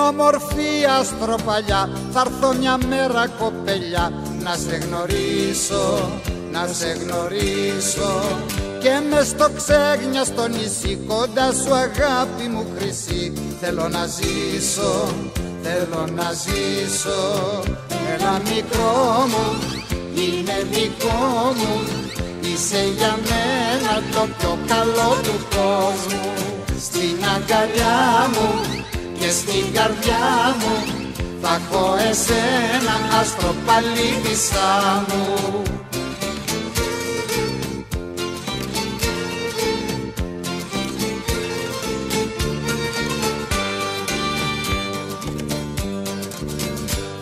όμορφη αστροπαλιά, θα έρθω μια μέρα κοπελιά να σε γνωρίσω, να σε γνωρίσω. Και μες στο ξέγνια στο νησί, κοντά σου αγάπη μου χρυσή, θέλω να ζήσω, θέλω να ζήσω. Έλα μικρό μου, είναι δικό μου, είσαι για μένα το πιο καλό του κόσμου. Στην αγκαλιά μου και στην καρδιά μου θα έχω εσένα, αστροπαλίτισσα μου.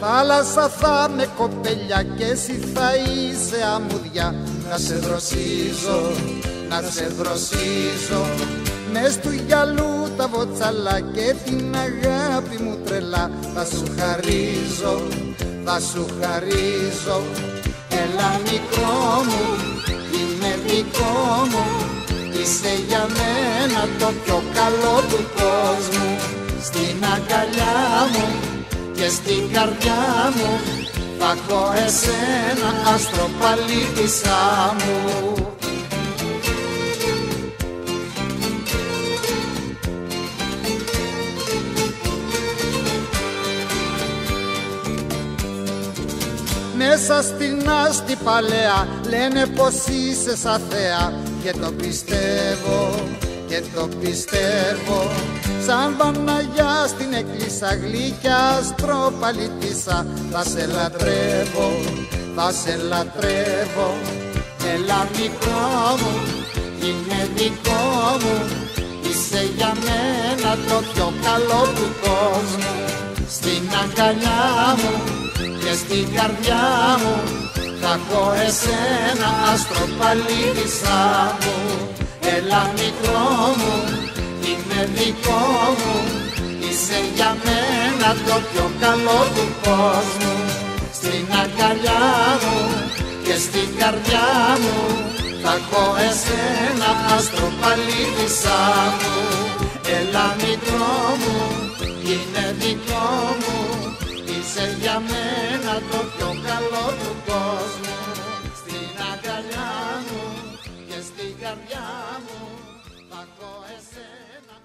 Θάλασσα θα με κοπελιά και εσύ θα είσαι αμμουδιά, να σε δροσίζω, να σε δροσίζω. Μες του γυαλού τα βοτσαλά και την αγάπη μου τρελά θα σου χαρίζω, θα σου χαρίζω. Έλα μικρό μου, είναι δικό μου, είσαι για μένα το πιο καλό του κόσμου. Στην αγκαλιά μου και στην καρδιά μου θα έχω εσένα, αστροπαλίτισσα μου. Μέσα στην άστη παλαιά λένε πως είσαι σαν θέα, και το πιστεύω, και το πιστεύω. Σαν Παναγιά στην εκκλησιά, γλυκιά αστροπαλίτισσα, θα σε λατρεύω, θα σε λατρεύω. Έλα μικρό μου, είναι δικό μου, είσαι για μένα το πιο καλό του κόσμου. Στην αγκαλιά μου και στην καρδιά μου θα έχω εσένα, αστροπαλίτισσα μου. Έλα μικρό μου, είναι δικό μου, είσαι για μένα το πιο καλό του κόσμου. Στην αγκαλιά μου και στην καρδιά μου θα έχω εσένα, αστροπαλίτισσα μου. Έλα μικρό μου, είναι δικό μου, είσαι για μένα το πιο καλό του κόσμου. Στην αγκαλιά μου και στην καρδιά μου θα έχω εσένα.